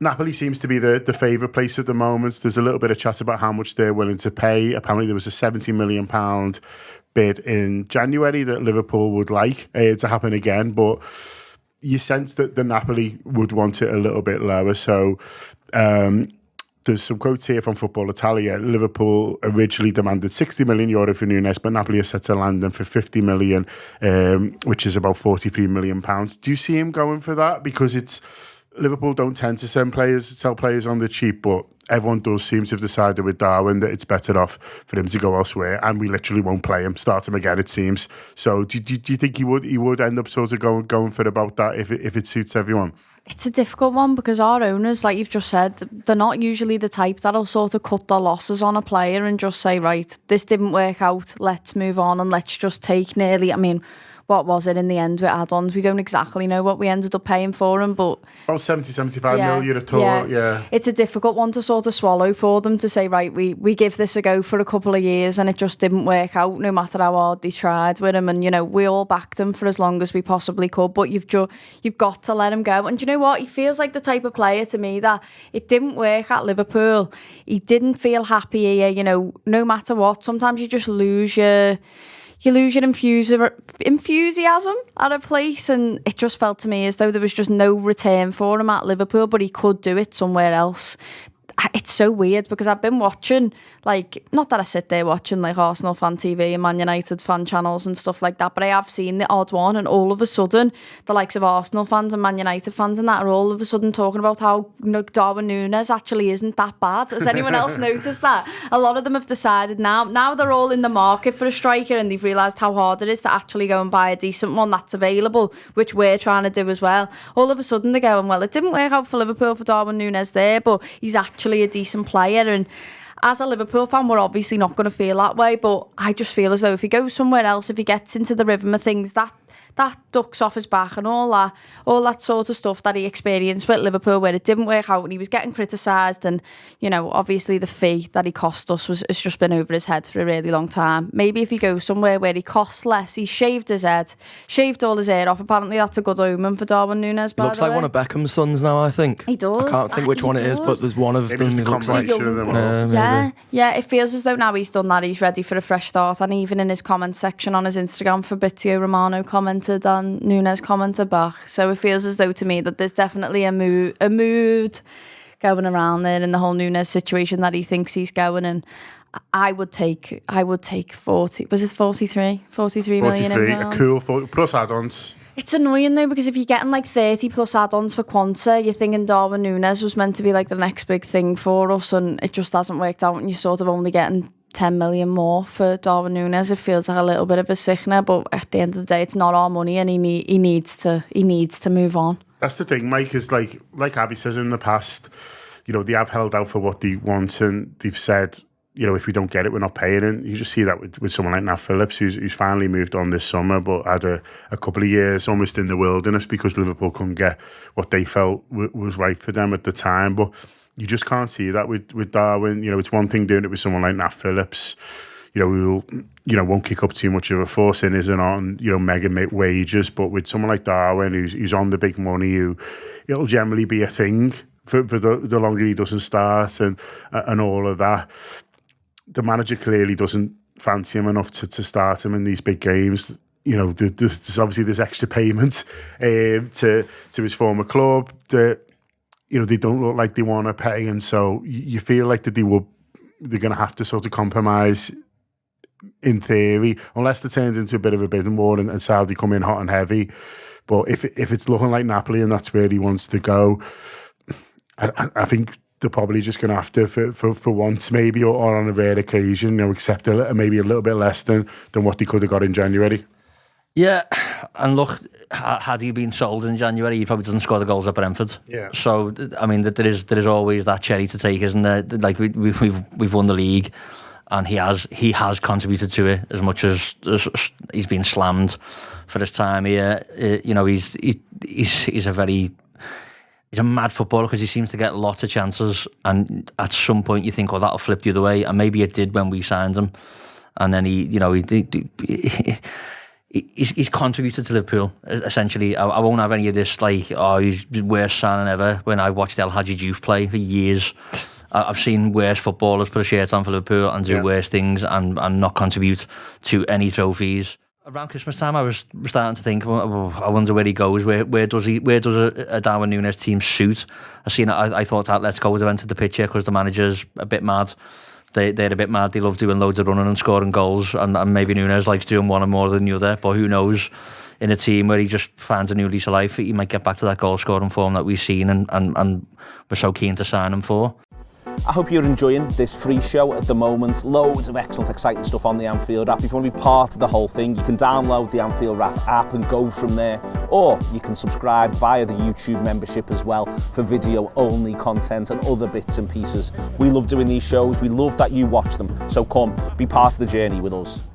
Napoli seems to be the favourite place at the moment. There's a little bit of chat about how much they're willing to pay. Apparently, there was a £70 million bid in January that Liverpool would like to happen again, but you sense that the Napoli would want it a little bit lower. So there's some quotes here from Football Italia. Liverpool originally demanded €60 million for Núñez, but Napoli are set to land them for £50 million, which is about £43 million. Do you see him going for that? Because Liverpool don't tend to sell players on the cheap, but everyone does seem to have decided with Darwin that it's better off for him to go elsewhere, and we literally won't play him, start him again, it seems. So do you think he would end up sort of going for about that if it suits everyone? It's a difficult one because our owners, like you've just said, they're not usually the type that'll sort of cut their losses on a player and just say, right, this didn't work out, let's move on and let's just take what was it in the end with add-ons? We don't exactly know what we ended up paying for him, but... About 75 million at all, yeah. It's a difficult one to sort of swallow for them to say, right, we give this a go for a couple of years and it just didn't work out, no matter how hard they tried with him. And, we all backed him for as long as we possibly could, but you've got to let him go. And do you know what? He feels like the type of player to me that it didn't work at Liverpool. He didn't feel happy here, no matter what. Sometimes you just lose your enthusiasm at a place, and it just felt to me as though there was just no return for him at Liverpool, but he could do it somewhere else. It's so weird because I've been watching, not that I sit there watching Arsenal fan TV and Man United fan channels and stuff like that, but I have seen the odd one, and all of a sudden the likes of Arsenal fans and Man United fans and that are all of a sudden talking about how Darwin Núñez actually isn't that bad. Has anyone else noticed that? A lot of them have decided now they're all in the market for a striker, and they've realised how hard it is to actually go and buy a decent one that's available, which we're trying to do as well. All of a sudden they're going, well, it didn't work out for Liverpool for Darwin Núñez there, but he's actually a decent player. And as a Liverpool fan, we're obviously not going to feel that way, but I just feel as though if he goes somewhere else, if he gets into the rhythm of things, that ducks off his back and all that sort of stuff that he experienced with Liverpool where it didn't work out and he was getting criticised, and obviously the fee that he cost us has just been over his head for a really long time. Maybe if he goes somewhere where he costs less, he's shaved his head, shaved all his hair off. Apparently that's a good omen for Darwin Núñez. Looks like one of Beckham's sons now, I think. He does. I can't think which one it is, but there's one of them he looks like. Yeah, it feels as though now he's done that, he's ready for a fresh start. And even in his comment section on his Instagram, Fabrizio Romano commented on Núñez commented back. So it feels as though to me that there's definitely a mood going around there in the whole Núñez situation that he thinks he's going, and I would take 40, was it 43 million a cool 40 plus add-ons. It's annoying though, because if you're getting 30 plus add-ons for Quanta, you're thinking Darwin Núñez was meant to be the next big thing for us, and it just hasn't worked out, and you're sort of only getting 10 million more for Darwin Núñez. It feels like a little bit of a sickener, but at the end of the day, it's not our money, and he needs to move on. That's the thing, Mike, is like Abby says in the past, they have held out for what they want, and they've said, if we don't get it, we're not paying it. You just see that with someone like Nat Phillips, who's finally moved on this summer, but had a couple of years almost in the wilderness because Liverpool couldn't get what they felt was right for them at the time. But you just can't see that with Darwin. It's one thing doing it with someone like Nat Phillips. We won't kick up too much of a fuss and isn't on, mega wages. But with someone like Darwin, who's on the big money, it'll generally be a thing for the longer he doesn't start and all of that. The manager clearly doesn't fancy him enough to start him in these big games. There's obviously this extra payment to his former club that they don't look like they want to pay, and so you feel like that they're going to have to sort of compromise in theory, unless it turns into a bit of a bidding war and Saudi come in hot and heavy. But if it's looking like Napoli and that's where he wants to go, I think they're probably just going to have to, for once maybe, or on a rare occasion, accept maybe a little bit less than what they could have got in January. Yeah, and look, had he been sold in January, he probably doesn't score the goals at Brentford. Yeah. So I mean, there is always that cherry to take, isn't there? Like we've won the league, and he has contributed to it as much as he's been slammed for his time here. He's a mad footballer because he seems to get lots of chances, and at some point you think, oh, that'll flip the other way, and maybe it did when we signed him, and then he he's contributed to Liverpool, essentially. I won't have any of this, like, oh, he's the worst signing ever. When I watched El Hadji Diouf play for years, I've seen worse footballers put a shirt on for Liverpool and do worse things and not contribute to any trophies. Around Christmas time, I was starting to think, well, I wonder where he goes. Where does a Darwin Núñez team suit? I thought Atletico would have entered the picture because the manager's a bit mad. They're a bit mad. They love doing loads of running and scoring goals, and maybe Núñez likes doing one or more than the other. But who knows? In a team where he just finds a new lease of life, he might get back to that goal scoring form that we've seen and we're so keen to sign him for. I hope you're enjoying this free show at the moment. Loads of excellent, exciting stuff on the Anfield app. If you want to be part of the whole thing, you can download the Anfield app and go from there. Or you can subscribe via the YouTube membership as well for video-only content and other bits and pieces. We love doing these shows. We love that you watch them. So come, be part of the journey with us.